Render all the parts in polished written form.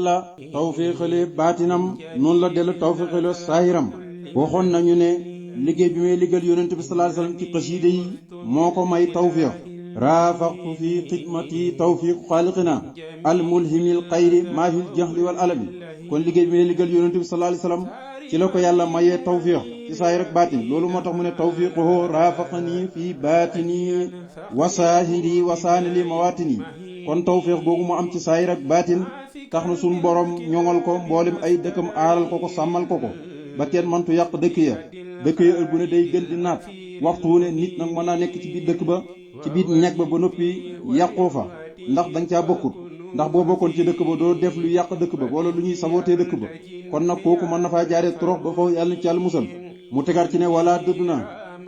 la tawfiixale baatinam noonu la dellu tawfiixale saahiram waxoon nañu ne liggéey bi may liggéeyal yonent bi sallallahu alayhi wasallam ci xasiida yi moo ko may tawfiix raafaxtu fi xidmati tawfiiqu xaaliqina al mulhimil xayri maahil jahli wal alami kon liggéey bi may liggéeyal yonent bi sallallahu alayhi wasallam ci la ko yàlla mayee tawfiix ci saahir ak baatin loolu moo tax mu ne tawfiiquhu raafaqani fi baatini wa saahiri wa saanili mawaatini kon tawfiix googu mu am ci saahir ak baatin tax na suñu borom ñoŋal ko mboolem ay dëkkam aaral ko ko sàmmal ko ko ba kenn mëntu yàq dëkk ya ël bu ne day gën di naat waxtu wu ne nit nag mën naa nekk ci biir dëkk ba ci biir ñeg ba noppi yàqoo fa ndax danga caa bokkut ndax boo bokkoon ci dëkk ba doo def lu yàq dëkk ba wala lu ñuy sabootee dëkk ba kon nag kooku mën na faa jaaree torox ba foofu yàlla na ci yàlla musal mu tegaat ci ne wala dëdd na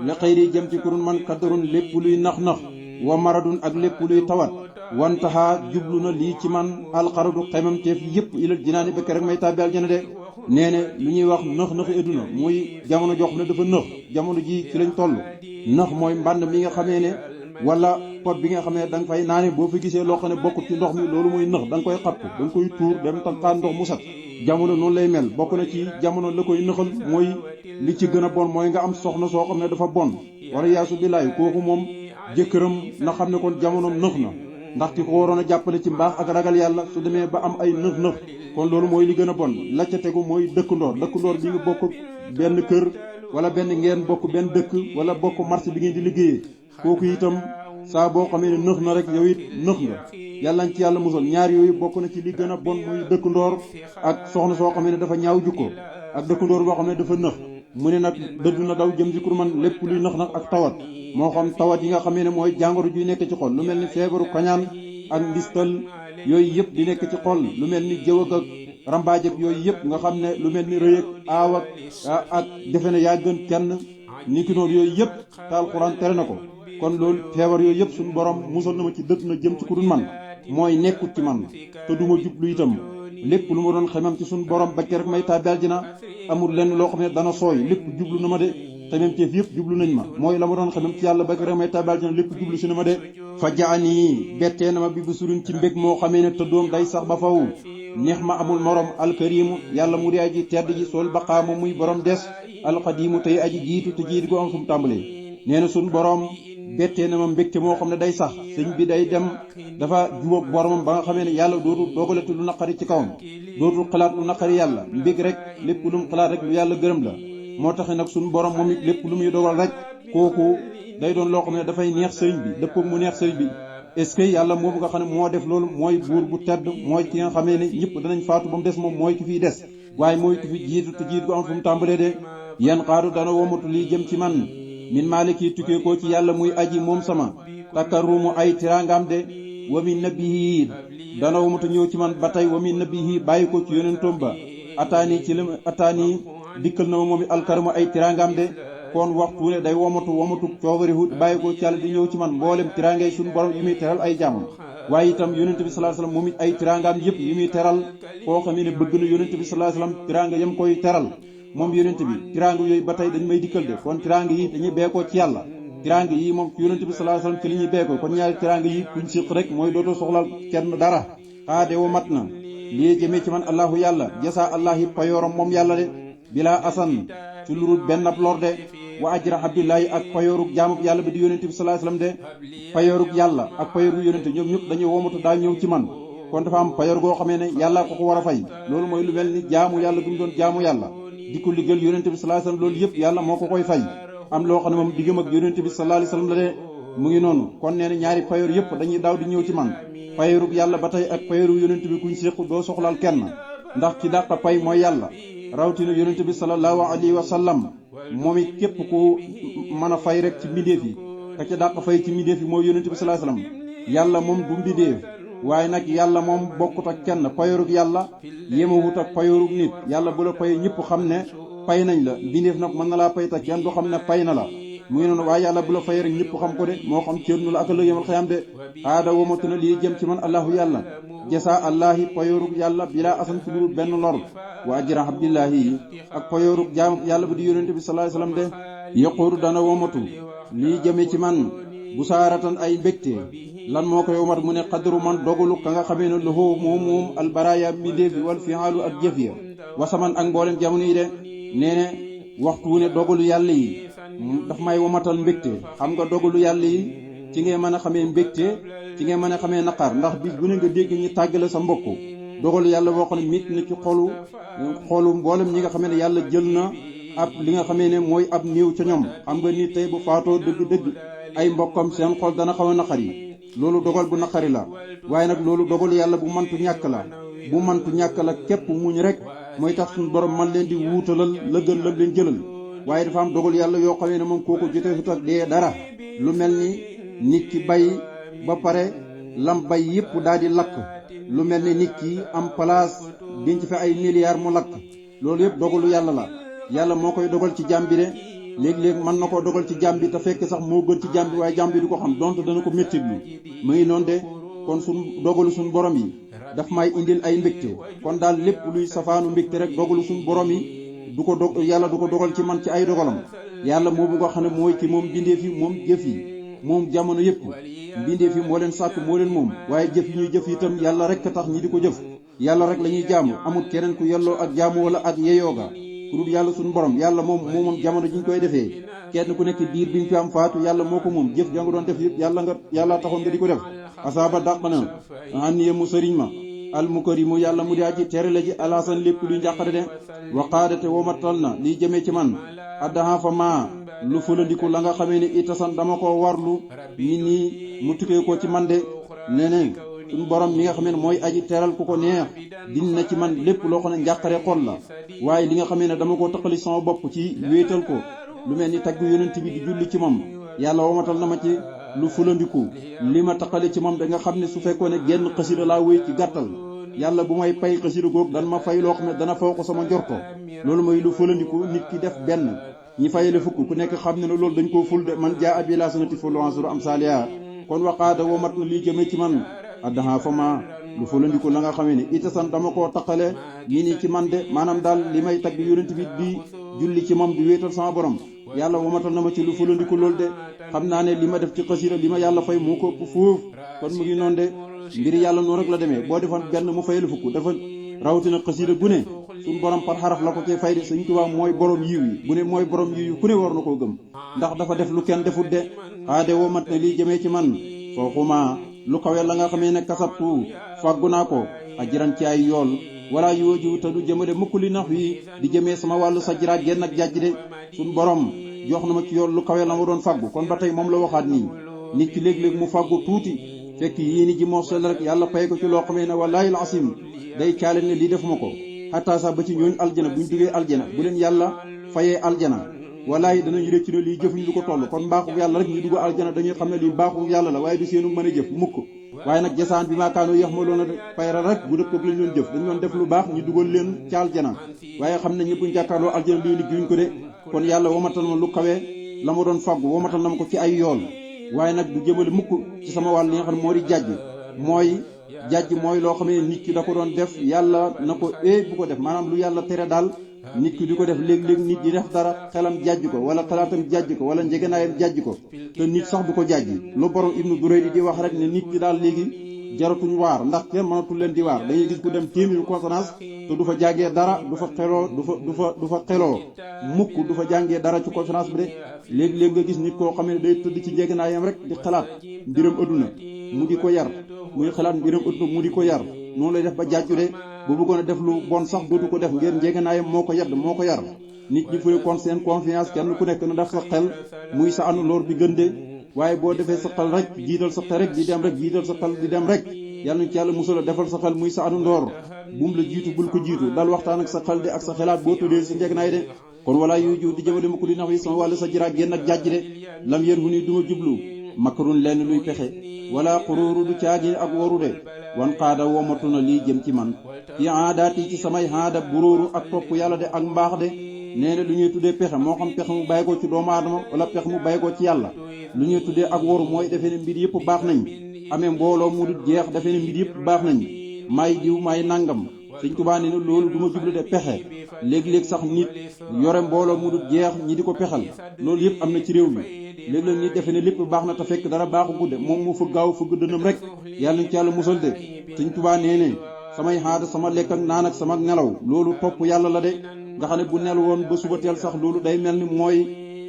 la xëyri jëm ci kurun man kaddarun lépp luy nax-nax wa maradun ak lépp luy tawat wantaxaa jublu na lii ci man alxaradu xemamteef yëpp ilal jinaani bëkk rek may tàbbi aljana de nee ne lu ñuy wax nëx-nëxi adduna muy jamono jox ne dafa nëx jamono ji ci lañ toll nëx mooy mbànd mi nga xamee ne wala pot bi nga xam ne da nga fay naane boo fi gisee loo xam ne bokkut ci ndox mi loolu muy nëx da nga koy xapp da nga koy tuur dem tanqaan ndox mu set jamono noonu lay mel bokk na ci jamono la koy nëxal mooy li ci gën a bon mooy nga am soxna soo xam ne dafa bon wala yaasu billaay kooku moom jëkkëram na xam ne kon jamonoom nëx na ndax ki ko waroon a jàppale ci mbaax ak ragal yàlla su demee ba am ay nëx-nëx kon loolu mooy li gën a bon la ca tegu mooy dëkkandoor bi nga bokk benn kër wala benn ngeen bokk benn dëkk wala bokk marché bi ngeen di liggéeyee kooku itam saa boo xamee ne nëx na rek yow it nëx nga yàlla ci yàlla musal ñaar yooyu bokk na ci li gën a bon muy dëkkandoor ak soxna soo xamee ne dafa ñaaw jukko ak dëkkandoor boo xam ne dafa nëx mu ne nag dëddu na daw jëm ci kur man lépp luy nëx nag ak tawat moo xam tawat yi nga xamee ne mooy jàngoro juy nekk ci xol lu mel ni feebaru kañaan ak ndistal yooyu yëpp di nekk ci xol lu mel ni jëw ak rambaaj ak yooyu yëpp nga xam ne lu mel ni rëy ak aaw ak defe ne yaa gën kenn ni ki noonu yooyu yëpp te alxuraan tere na ko kon loolu feebar yooyu yëpp suñu borom musal na ma ci dëdd na jëm ci ku dul man mooy nekkut ci man te duma jublu itam lépp lu ma doon xemam ci suñu borom ba rek may tàbbi aljana amul lenn loo xam ne dana sooy lépp jublu na ma de xemam teef yëpp jublu nañ ma mooy la ma doon xemam ci yàlla ba rek may tàbbi aljana lépp jublu si na ma de fa jaani bettee na ma bi bu surin ci mbég moo xamee ne tëddoom day sax ba faw neex ma amul morom alkarimu yàlla mu di aji tedd ji sol baqaa moom muy borom des alxadimu tey aji jiitu te jiitu go am fu mu tàmbalee nee na suñu borom bettee na ma mbégte moo xam ne day sax sëñ bi day dem dafa jubóog boromam ba nga xamee ne yàlla dootul dogalati lu naqari ci kawam dootul xalaat lu naqari yàlla mbég rek lépp lu mu xalaat rek lu yàlla gërëm la moo tax nag suñu borom moom it lépp lu muy dogal rek kooku day doon loo xam ne dafay neex sëriñ bi dëppoog mu neex sëriñ bi est-ce que yàlla moomu nga xam ne moo def loolu mooy buur bu tedd mooy ki nga xamee ne ñëpp danañ faatu ba mu des moom mooy ki fiy des waaye mooy ki fi jiitu te jiitu ko am fu mu tàmbalee de yan xaadu dana womatu lii jëm ci man min maaliki tukkee ko ci yàlla muy aji moom sama takkarumu ay tiraangam de wa min nabihi dana womatu ñëw ci man ba tey wa min nabihi bàyyi ko ci yonentom ba ataani dikkal na ma moom it alkaramu ay tiraangam de kon waxtu ne day womatu coobarihu bàyyi ko ci yàlla di ñëw ci man mboolem tiraangay suñu borom yu muy teral ay jàmmam waaye itam yonent bi sallallahu alayhi wasallam moom it ay tiraangam yëpp yu muy teral koo xam ne bëgg na yonent bi sallallahu alayhi wasallam tiraanga yam koy teral moom yonent bi tiraanga yooyu ba tey dañu may dikkal de kon tiraanga yi dañuy beekoo ci yàlla tiraanga yi moom ci yonent bi sallallahu alayhi wasallam ci li ñuy beekoo kon ñaari tiraanga yi kuñ siq rek mooy dootoo soxlal kenn dara xaade wo mat na lii jëmee ci man allahu yàlla jasa allahi payooram moom yàlla de bilaa asan ci lurul benn ab lor de wa ajra abdillahi ak payoorug jaamub yàlla bi di yonent bi sallallahu alayhi wasallam de payoorug yàlla ak payoorug yonent ñoom ñëpp dañuy womatu daa ñëw ci man kon dafa am payoor goo xamee ne yàlla ko war a fay loolu mooy lu mel ni jaamu yàlla gu mu doon jaamu yàlla di ko liggéeyal yonent bi sallallahu alayhi wasallam loolu yëpp yàlla moo ko koy fay am loo xam ne moom diggam ak yonent bi sallallahu alayhi wasallam la de mu ngi noonu kon nee na ñaari payoor yëpp dañuy daaw di ñëw ci man payoorug yàlla ba tey ak payoorug yonent bi kuñ séqu doo soxlaal kenn ndax ci dàq pay mooy yàlla rawatina yonent bi sallallahu alayhi wasallam moom it képp ku mën a fay rek ci mbindeef yi ka ca dàq fay ci mbindeef yi mooy yonent bi sallallahu alayhi wasallam yàlla moom du mbindeef waaye nag yàlla moom bokkut ak kenn payoorug yàlla yemawut ak payoorug nit yàlla bu la payee ñëpp xam ne pay nañ la mbindeef nag mën na laa pay te kenn du xam ne pay na la mu ngi noonu waaye yàlla bu la fayee rek ñëpp xam ko de moo xam cërnu la ak la yemal xayam de aada womatu na lii jëm ci man allahu yàlla jasa allahi payoorug yàlla bilaa asan ci lu benn lor wa ajra abdillahi ak payoorug jaam yàlla bi di yonent bi sallallahu alayhi wasallam de yaqulu dana womatu lii jëmee ci man bu saaratan ay mbégte lan moo koy womat mu ne xadru man dogalu ka nga xamee ne loxoo moom albaraya mbindéef bi wal fi'aalu ak jëf ya wasaman ak mboolem jamono yi de nee ne waxtu wu ne dogalu yàlla yi daf may womatal mbégte xam nga dogalu yàlla yi ci ngay mën a xamee mbégte ci ngay mën a xamee naqar ndax bis bu ne nga dégg ñu tàggale sa mbokk dogalu yàlla boo xam ne mit na ci xolu mboolem ñi nga xamee ne yàlla jël na ab li nga xamee ne mooy ab néew ca ñoom xam nga nit tey bu faatoo dëgg-dëgg ay mbokkam seen xol dana xaw a naqari loolu dogal bu naqari la waaye nag loolu dogalu yàlla bu mantu ñàkk la képp muñ rek mooy tax suñu borom man leen di wuutalal la gën la leen jëlal waaye dafa am dogal yàlla yoo xamee ne moom kooku jotee sut ak dee dara lu mel ni nit ki bay ba pare lam bay yëpp daal di lakk lu mel ni nit ki am place denc fi ay milliards mu lakk loolu yëpp dogalu yàlla la yàlla moo koy dogal ci jàmm bi de léeg-léeg mën na koo dogal ci jàmm bi te fekk sax moo gën ci jàmm bi waaye jàmm bi du ko xam donte dana ko méttitlu mu ngi noonu de kon suñ dogalu suñ borom yi daf may indil ay mbégte kon daal lépp luy safaanu mbégte rek dogalu suñ borom yi yàlla du ko dogal ci man ci ay dogalam yàlla moomu nga xam ne mooy ci moom bindeef yi moom jëf yi moom jamono yëpp bindeef yi moo leen sàkk moo leen moom waaye jëf yi ñuy jëf itam yàlla rek tax ñi di ko jëf yàlla rek la ñuy jaamu amul keneen ku yelloo ak jaamu wala ak yeyooga ku dul yàlla suñu borom yàlla moom jamono ji ñu koy defee kenn ku nekk diir bi ñu fi am faatu yàlla moo ko moom jëf ja nga doon def yëpp yàlla taxoon nga di ko def asaaba dàq na anniye mu sëriñ ma almukarimu yàlla mu di aji tere la ji alaasan lépp luy njàqare de waqaadate womatal na liy jëmee ci man addaha fa maa lu fulandiku la nga xamee ne itasan dama ko warlu nit ñi mu tukkee ko ci man de neneen suñu borom mi nga xamee ne mooy aji teral ku ko neex din na ci man lépp loo xam ne njàqare xol la waaye li nga xamee ne dama ko taqali sama bopp ci wéetal ko lu mel ni tagg yonent bi di julli ci moom yàlla womatal na ma ci lu fulandiku li ma taqali ci moom da nga xam ne su fekkoon ne genn xasida laa wéy ci gàttal yàlla bu may pay xasida googu dan ma fay loo xam ne dana faw ko sama njorto loolu mooy lu fulandiku nit ki def benn ñi fayale fukk ku nekk xam ne ne loolu dañ koo ful de man jaa abi la sanati fulu ansuru am saaliya kon waqaada womat na lii jëmee ci man addaha fa ma lu fulandiku la nga xamee ne itasan dama koo taqale ñi nii ci man de maanaam daal li may tagg yonent bi di julli ci moom di wéetal sama borom yàlla womatal na ma ci lu fulandiku loolu de xam naa ne li ma def ci xasida li ma yàlla fay moo ko ëpp foofu kon mu ngi noonu de mbiri yàlla noonu rek la demee boo defoon benn mu fay la fukk dafa rawatina xasida gu ne suñu borom par xaraf la ko cee fay de Sëñ Tuubaa mooy borom yiw yi bu ne mooy borom yiw yi ku ne war na koo gëm ndax dafa def lu kenn defut de xaade womat na lii jëmee ci man fooxuma lu kawe la nga xamee ne kasabtu fàggu naa ko ajiran ci ay yool wala yooju te du jëmale mukk li nax wi di jëmee sama wàllu sa jira genn ak jàjj de suñu borom jox na ma ci yool lu kawe la ma doon fàggu kon ba tey moom la waxaat nii nit ki léeg-léeg mu fàggu tuuti fekk yéeni ji moo sell rek yàlla pay ko ci loo xamee ne wallaahi asim day caale ne lii defuma ko xataa sax ba ci ñooñ aljana buñ duggee aljana bu leen yàlla fayee aljana wallaahi danañu rëcc ne lii jëfuñu lu ko toll kon mbaaxu yàlla rek ñu dugg aljana dañuy xam ne lii mbaaxu yàlla la waaye du seenu mën a jëf mukk waaye nag jasaan bi maakaanoo yax ma loona payra rek bu dëkkoog lañ doon jëf dañ doon def lu baax ñu dugal leen ci aljana waaye xam ne ñëpp ñu jàkkaarloo aljana duñu liggéeyuñ ko de kon yàlla womatal ma lu kawe la ma doon faggu womatal na ma ko ci ay yool waaye nag du jëmale mukk ci sama wàll li nga xam ne moo di jàjj mooy loo xam ne nit ki da ko doon def yàlla na ko bu ko def maanaam lu yàlla tere daal nit ki di ko def léeg-léeg nit di def dara xelam jàjj ko wala xalaatam jàjj ko wala njegenaayam jàjj ko te nit sax du ko jàjj lu borom Ibnu Duraydi di wax rek ne nit ki daal léegi jaratuñ waar ndax kenn mënatul leen di waar dañuy gis ku dem téeméeri conférence te du fa jàngee dara du fa xeloo mukk du fa jàngee dara ci conférence bi de léegi-léegi nga gis nit koo xam ne day tëdd ci njegenaayam rek di xalaat mbiram adduna mu di ko yar muy xalaat mbiram adduna mu di ko yar noonu lay def ba jàjju de bu bëggoon a def lu bon sax dootu ko def ngeen njegenaayam moo ko yar nit ñi fay kon seen confiance kenn ku nekk na def sa xel muy sa anu loor bi gën de waaye boo defee sa xel rek jiital sa xel rek di dem rek jiital sa xel di dem rek yàlla na ci yàlla musal a defal sa xel muy sa anu ndoor bum la jiitu bul ko jiitu dal waxtaan ak sa xel de ak sa xelaat boo tuddee sa njegnaay de kon wala yuju di jëmale ma ko di nax yi sama wàllu sa jiraag génn ak jàjj de lam yéen hu ni duma jublu makarun lenn luy pexe wala xuruuru du caagi ak waru de wan xaada womatu na lii jëm ci man fi aadaati ci samay aada buróoru ak topp yàlla de ak mbaax de nee na lu ñuy tuddee pexe moo xam pexe mu bàyyi ko ci doomu aadama wala pexe mu bàyyi ko ci yàlla lu ñuy tuddee ak waru mooy defee ne mbir yëpp baax nañ amee mbooloo mu dul jeex defee ne mbir yëpp baax nañ may diw may nangam Sëñ Tuubaa nee na loolu du ma jublu de pexe léegi-léeg sax nit yore mbooloo mu dul jeex ñi di ko pexal loolu yëpp am na ci réew mi léeg-léeg nit defe ne lépp baax na te fekk dara baaxu gudde moom mu fëgg gaaw fëgg dënam rek yàlla ñu ci yàlla musal de. Sëñ Tuubaa nee ne samay xaada sama lekk ak naan ak sama nelaw loolu topp yàlla la de. nga xam ne bu nel woon ba suba teel sax loolu day mel ni mooy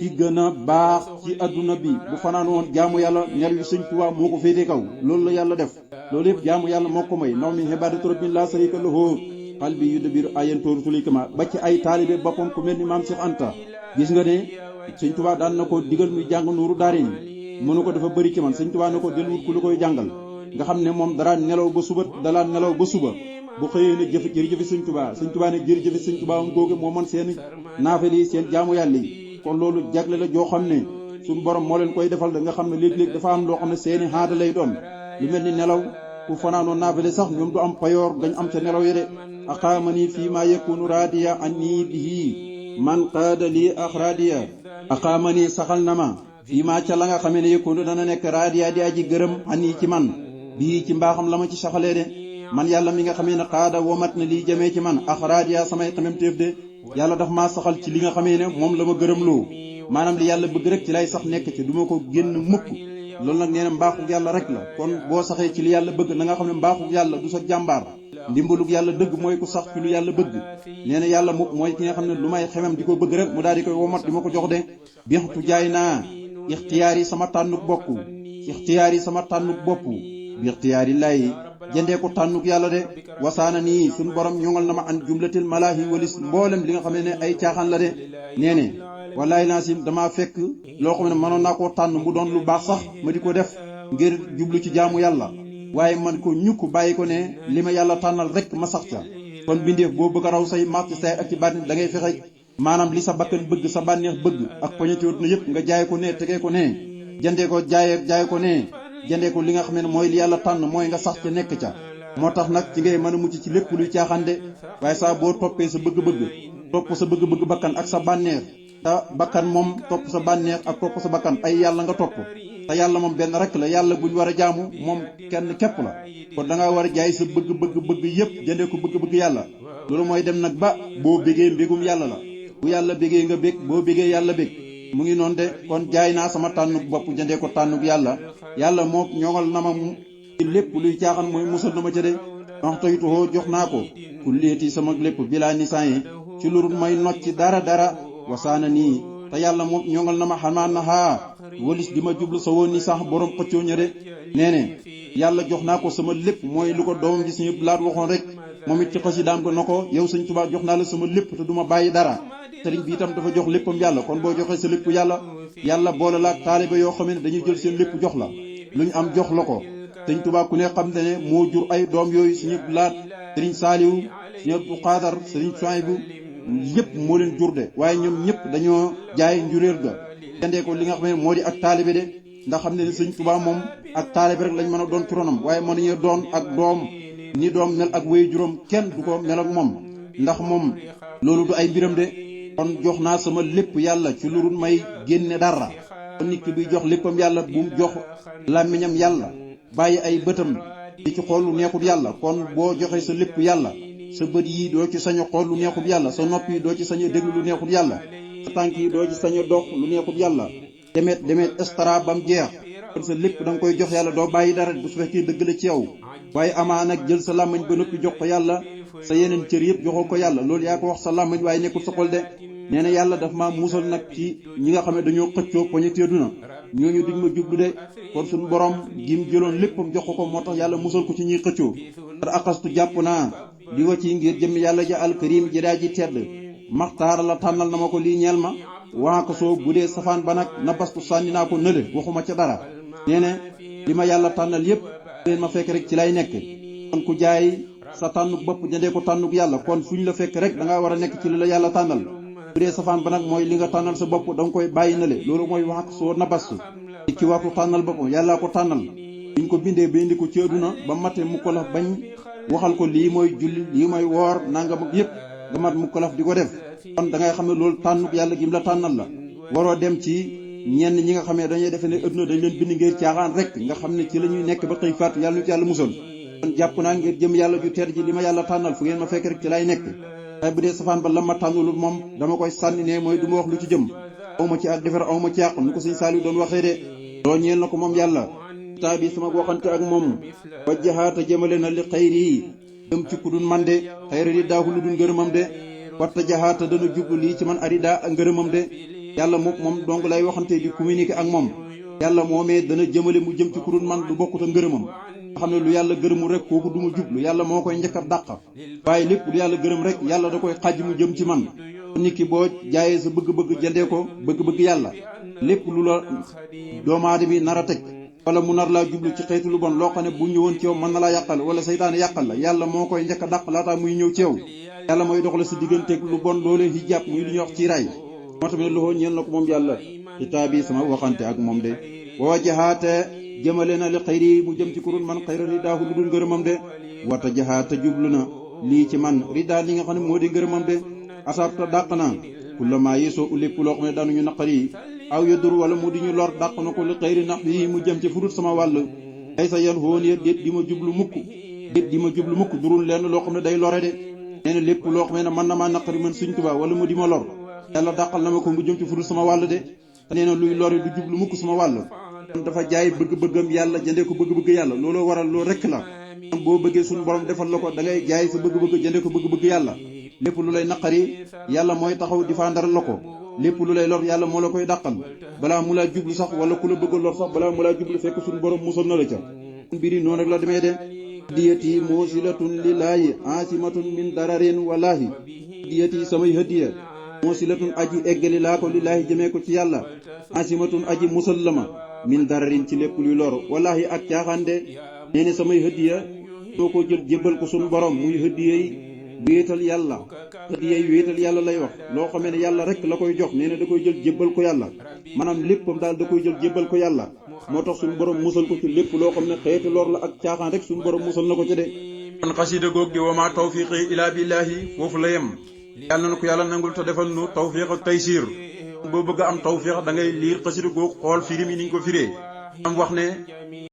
ki gën a baax ci adduna bi bu fanaan woon jaamu yàlla nel yu Sëñ Tuubaa moo ko féete kaw loolu la yàlla def. loolu yëpp jaamu yàlla moo ko may naw min ibaadati rabbin laa sharika lahu qalbi yudabbiru ayan tóoru tulikama ba ci ay taalibe boppam ku mel ni maam Cheikh Anta gis nga ne Sëñ Tuubaa daan na ko digal muy jàng nuuru daarin mënu ko dafa bëri ci man Sëñ Tuubaa na ko del wut ku lu koy jàngal nga xam ne moom dara nelaw ba suba dalaa nelaw ba suba bu xëyee ne jërëjëfi Sëñ Tuubaa Sëñ Tuubaa ne jërëjëfi Sëñ Tuubaa am googu moo man seen naafel yi seen jaamu yàlla yi kon loolu jagle la joo xam ne suñu borom moo leen koy defal da nga xam ne léeg-léeg dafa am loo xam ne seeni xaada lay doon lu mel ni nelaw ku fanaanoon naafile sax ñoom du am payoor dañ am ca nelaw yi de aqaamani fii ma yakunu raadiya anni bihi man qaada lii axraadiya aqaamani saxal na ma fii ma ca la nga xamee ne yakunu dana nekk raadiya di aji gërëm anni ci man bii ci mbaaxam la ma ci saxalee de man yàlla mi nga xamee ne qaada womat na lii jëmee ci man axraadiya samay xamem téef de yàlla daf maa saxal ci li nga xamee ne moom la ma gërëm loo maanaam li yàlla bëgg rek ci lay sax nekk ci du ma ko génn mukk loolu nag nee na mbaaxug yàlla rek la kon boo saxee ci li yàlla bëgg na nga xam ne mbaaxug yàlla du sa jàmbaar ndimbalug yàlla dëgg mooy ku sax ci lu yàlla bëgg nee na yàlla mu mooy ki nga xam ne lu may xemem di ko bëgg rek mu daal di koy womat di ma ko jox de bixtu jaay naa ixtiyaar yi sama tànnuk bopp ixtiyaar yi sama tànnuk bopp bi ixtiyaar yi lay jëndee ko tànnuk yàlla de wasaana nii suñu borom ñoŋal na ma an jumlatil malaahi walis mboolem li nga xam ne ay caaxaan la de nee ne wallaay naa si damaa fekk loo xam ne mënoon naa koo tànn mu doon lu baax sax ma di ko def ngir jublu ci jaamu yàlla waaye man ko ñukk bàyyi ko ne li ma yàlla tànnal rek ma sax ca kon bindeef boo bëgg a raw say màtt say ak ci bànneex da ngay fexe maanaam li sa bakkan bëgg sa bànneex bëgg ak poñetiwut na yëpp nga jaay ko ne tegee ko ne jëndee ko jaay ko ne jëndee ko li nga xam ne mooy li yàlla tànn mooy nga sax ca nekk ca moo tax nag ci ngay mën a mucc ci lépp luy caaxaan waaye saa boo toppee sa bëgg-bëgg topp sa bëgg-bëgg bakkan ak sa bànneex te bakkan moom topp sa bànneex ak topp sa bakkan ay yàlla nga topp te yàlla moom benn rek la yàlla buñ war a jaamu moom kenn képp la kon da nga war a jaay sa bëgg yépp jëndee ko bëgg yàlla loolu mooy dem nag ba boo bégee mbégum yàlla la bu yàlla bégee nga bég boo bégee yàlla bég mu ngi noonu de kon jaay naa sama tànnuk bopp jëndee ko tànnuk yàlla moo ñoŋal na ma mu lépp luy caaxaan mooy musal na ma ca de wax taytuhoo jox naa ko kulleeti sama lépp bilaa nisaan yi ci lurut may nocc dara wasaana nii te yàlla moom ñoŋal na ma xamaan na xaa walis di ma jublu sa woon ni sax borom xëccoo ña de nee ne yàlla jox naa ko sama lépp mooy lu ko doomam ji suñu laat waxoon rek moom it ci xasidaam ko na ko yow Sëñ Tuubaa jox naa la sama lépp te du ma bàyyi dara sëriñ bi itam dafa jox léppam yàlla kon boo joxee sa lépp yàlla boole la ak taaliba yoo xam ne dañuy jël seen lépp jox la lu ñu am jox la ko Sëñ Tuubaa ku ne xam ne moo jur ay doom yooyu suñu laat sëriñ Saaliw suñu Abdu Xaadar sëriñ Suwaybu yëpp moo leen jur de waaye ñoom ñëpp dañoo jaay njuréel ga jëndee ko li nga xam ne moo di ak taalibe de ndax xam ne Sëñ Tuubaa moom ak taalibe rek lañ mën a doon ci ronam waaye mënuñu doon ak doom ni doom mel ak wéy juróom kenn du ko mel ak moom ndax moom loolu du ay mbiram de kon jox naa sama lépp yàlla ci lu dul may génne dara kon nit ki buy jox léppam yàlla bu mu jox làmmiñam yàlla bàyyi ay bëtam di ci xool lu neexut yàlla kon boo joxee sa lépp yàlla sa bët yi doo ci sañ a xool lu neexut yàlla sa nopp yi doo ci sañ a déglu lu neexut yàlla sa tànk yi doo ci sañ a dox lu neexut yàlla demet extra bam jeex kon sa lépp da nga koy jox yàlla doo bàyyi dara bu su fekkee dëgg la ci yow waaye amaa nag jël sa làmmañ ba noppi jox ko yàlla sa yeneen cër yëpp joxoo ko yàlla loolu yaa ko wax sa làmmañ waaye nekkul sa xol de nee na yàlla daf maa musal nag ci ñi nga xam ne dañoo xëccoo poñetee duna ñooñu duñ ma jublu de kon suñu borom gim jëloon léppam jox ko moo tax yàlla musal ko ci ñuy xëccoo ar aqastu jàpp naa di wa ci ngir jëmm yàlla ja alkarim ji daa ji tedd maxtaar la tànnal na ma ko lii ñeel ma waa ko soo bu dee safaan ba nag na bastu sànni naa ko nële waxuma ca dara nee na li ma yàlla tànnal yépp leen ma fekk rek ci lay nekk kon ku jaay sa tànnuk bopp jëndee ko tànnuk yàlla kon fuñ la fekk rek da ngaa war a nekk ci li la yàlla tànnal bu dee safaan ba nag mooy li nga tànnal sa bopp da nga koy bàyyi na le loolu mooy wax ak soo nabastu ci waxtu tànnal boppam yàllaa ko tànnal biñ ko bindee ba indi ko ci àdduna ba mate mu ko laf bañ waxal ko lii mooy julli lii mooy woor nangam ak yépp ba mat mu ko laf di ko def kon da ngay xam ne loolu tànnuk yàlla gim la tànnal la waroo dem ci ñenn ñi nga xam ne dañuy defe ne àdduna dañ leen bind ngir caaxaan rek nga xam ne ci la ñuy nekk ba xëy faatu yàlla ñu ci yàlla musal kon jàpp naa ngir jëm yàlla ju tedd ji li ma yàlla tànnal fu ngeen ma fekk rek ci lay nekk waaye bu dee safaan ba la ma tànnalul moom dama koy sànni ne mooy du ma wax lu ci jëm awma ci ak defar awma ci yàq nu ko sëñ Saaliw doon waxee de loo ñeel na ko moom yàlla kitaabi sama waxante ak moom wajjahaata jëmale na li xayri yi jëm ci ku dun man de xayri di daahu lu dun ngërëmam de watta jahaata dana jublu lii ci man arida ak ngërëmam de yàlla moom dong lay waxante di communiquer ak moom yàlla moomee dana jëmale mu jëm ci ku dun man du bokkut ak ngërëmam nga xam ne lu yàlla gërëmul rek kooku du ma jublu yàlla moo koy njëkk a dàq waaye lépp lu yàlla gërëm rek yàlla da koy xàjj mu jëm ci man nit ki boo jaayee sa bëgg-bëgg jëndee ko bëgg-bëgg yàlla lépp lu la doomu aadama bi nar a teg wala mu nar laa jublu ci xeetu lu bon loo xam ne bu ñëwoon ci yow mën na laa yàqal wala saytaane yàqal la yàlla moo koy njëkk a dàq laataa muy ñëw ci yow yàlla mooy doxale sa digganteeg lu bon loolee hijab muy lu ñuy wax ci ray moo tamit loxoo ñeel na ko moom yàlla xitaab yi sama waxante ak moom de wa jahaate jëmale na li xayri mu jëm ci kurun man xayra ridaahu lu dul ngërëmam de wata jahaate jublu na lii ci man ridaa li nga xam ne moo di ngërëmam de asabta dàq na kullama yi soo lépp loo xam ne daanuñu naqari aw yadur wala mu di ñu lor dàq na ko li xayri nax bi mu jëm ci fudut sama wàll ay sa yan xoon ya déet di ma jublu mukk durul lenn loo xam ne day lore de nee na lépp loo xam ne mën na maa naqari man Sëñ Tuubaa wala mu di ma lor yàlla dàqal na ma ko mu jëm ci fudut sama wàll de te nee na luy lore du jublu mukk sama wàll dafa jaay bëgg-bëggam yàlla jëndee ko bëgg-bëgg yàlla looloo waral loolu rekk la boo bëggee suñu borom defal la ko da ngay jaay sa bëgg-bëgg jëndee ko bëgg-bëgg yàlla lépp lu lay naqari yàlla mooy taxaw di faandaral la ko lépp lu lay lor yàlla moo la koy dàqal balaa mu laa jublu sax wala ku la bëgg lor sax balaa mu laa jublu fekk suñu borom musal na la ca mbiri noonu rek la demee de diyati musilatun lillaahi asimatun min dararin walaahi diyati samay hëddiya musilatun aji eggali laa ko lillaahi jëmee ko ci yàlla asimatun aji musal la ma min dararin ci lépp luy lor walaahi ak caaxaan de nee ne samay hëddiya soo ko jël jébbal ko suñu borom muy hëddiya yi wéetal yàlla hëddiya yi wéetal yàlla lay wax loo xamee ne yàlla rek la koy jox nee na da koy jël jébbal ko yàlla maanaam léppam daal da koy jël jébbal ko yàlla moo tax suñu borom musal ko ci lépp loo xam ne xeeti lor la ak caaxaan rek suñu borom musal na ko ci de kon xasida goog di wa ma tawfiqi ila billahi foofu la yem yàlla na ko yàlla nangul te defal nu tawfiq ak taysiir boo bëgg a am tawfiq da ngay liir xasida goog xool firim yi niñ ko firee am wax ne